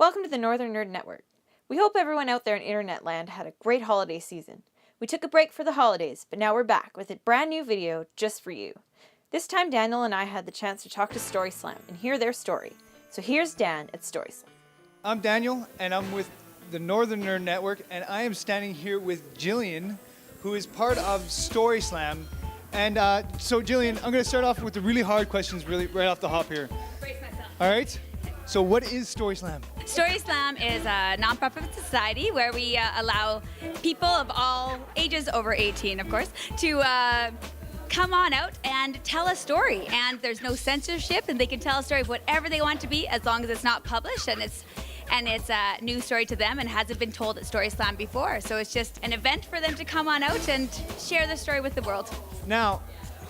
Welcome to the Northern Nerd Network. We hope everyone out there in internet land had a great holiday season. We took a break for the holidays, but now we're back with a brand new video just for you. This time Daniel and I had the chance to talk to Story Slam and hear their story. So here's Dan at Story Slam. I'm Daniel, and I'm with the Northern Nerd Network, and I am standing here with Gillian, who is part of Story Slam. And so Gillian, I'm going to start off with the really hard questions right off the hop here. Brace myself. All right? So what is Story Slam? Story Slam is a non-profit society where we allow people of all ages, over 18 of course, to come on out and tell a story. And there's no censorship, and they can tell a story of whatever they want to be as long as it's not published and it's a new story to them and hasn't been told at Story Slam before. So it's just an event for them to come on out and share the story with the world. Now,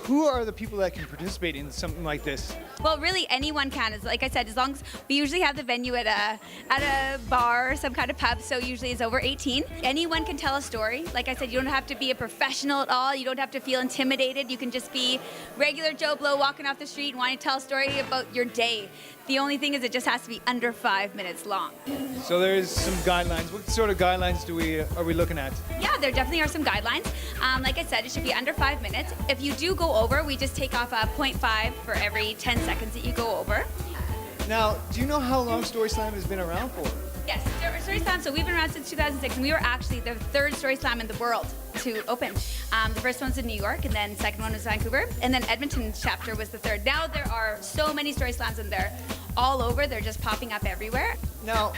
who are the people that can participate in something like this? Well, really anyone can. Like I said, as long as we usually have the venue at a bar or some kind of pub, so usually it's over 18. Anyone can tell a story. Like I said, you don't have to be a professional at all. You don't have to feel intimidated. You can just be regular Joe Blow walking off the street and wanting to tell a story about your day. The only thing is it just has to be under 5 minutes long. So there's some guidelines. What sort of guidelines are we looking at? Yeah, there definitely are some guidelines. Like I said, it should be under 5 minutes. If you do go over, we just take off a 0.5 for every 10 seconds that you go over. Now, do you know how long Story Slam has been around for? Yes, Story Slam, so we've been around since 2006, and we were actually the third Story Slam in the world to open. The first one was in New York, and then the second one was Vancouver, and then Edmonton's chapter was the third. Now there are so many Story Slams, and they're all over. They're just popping up everywhere. Now,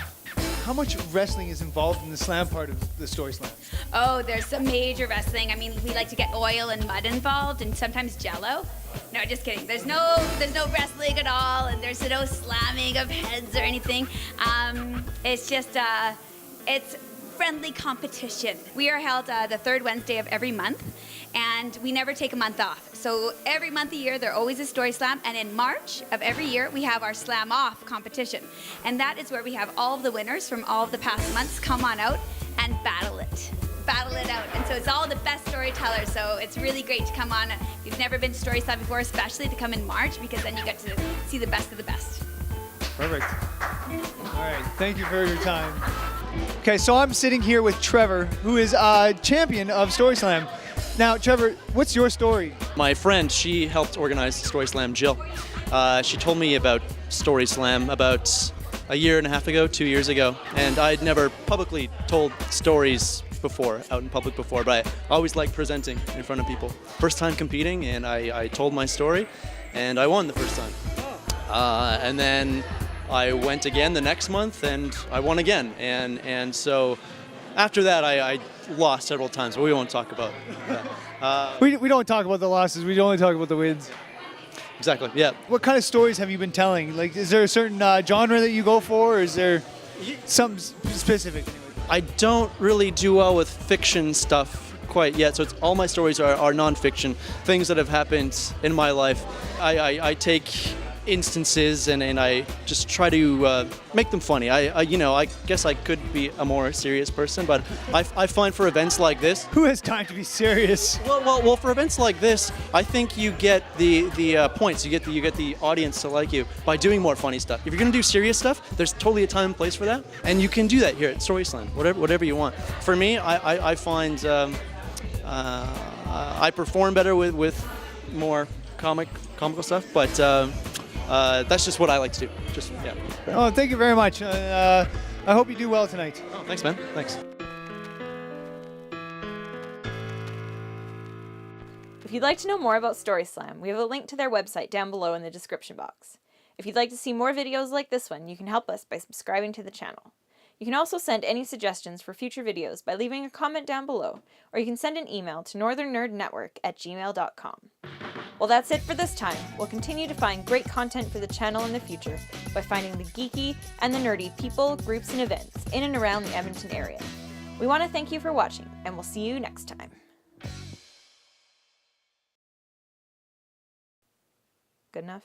how much wrestling is involved in the slam part of the Story Slam? Oh, there's some major wrestling. I mean, we like to get oil and mud involved, and sometimes Jello. No, just kidding. There's no wrestling at all, and there's no slamming of heads or anything. It's just it's friendly competition. We are held the third Wednesday of every month, and we never take a month off. So every month a year, there always is Story Slam, and in March of every year, we have our Slam Off competition. And that is where we have all of the winners from all of the past months come on out and battle it out. And so it's all the best storytellers, so it's really great to come on. If you've never been to Story Slam before, especially to come in March, because then you get to see the best of the best. Perfect. All right, thank you for your time. Okay, so I'm sitting here with Trevor, who is a champion of Story Slam. Now, Trevor, what's your story? My friend, she helped organize Story Slam, Jill. She told me about Story Slam about a year and a half ago, 2 years ago, and I'd never publicly told stories before, out in public before, but I always liked presenting in front of people. First time competing, and I told my story, and I won the first time. And then I went again the next month, and I won again, and so after that I lost several times, but we won't talk about that. We don't talk about the losses, we only talk about the wins. Exactly, yeah. What kind of stories have you been telling? Like, is there a certain genre that you go for, or is there something specific? I don't really do well with fiction stuff quite yet, so all my stories are non-fiction, things that have happened in my life. I take instances and I just try to make them funny. I guess I could be a more serious person, but I find for events like this, who has time to be serious? Well, for events like this, I think you get the points. You get the audience to like you by doing more funny stuff. If you're gonna do serious stuff, there's totally a time and place for that, and you can do that here at Story Slam. Whatever you want. For me, I find I perform better with more comical stuff, but that's just what I like to do. Just, yeah. Oh, thank you very much. I hope you do well tonight. Oh, thanks, man. Thanks. If you'd like to know more about Story Slam, we have a link to their website down below in the description box. If you'd like to see more videos like this one, you can help us by subscribing to the channel. You can also send any suggestions for future videos by leaving a comment down below, or you can send an email to northernnerdnetwork@gmail.com. Well, that's it for this time. We'll continue to find great content for the channel in the future by finding the geeky and the nerdy people, groups, and events in and around the Edmonton area. We want to thank you for watching, and we'll see you next time. Good enough?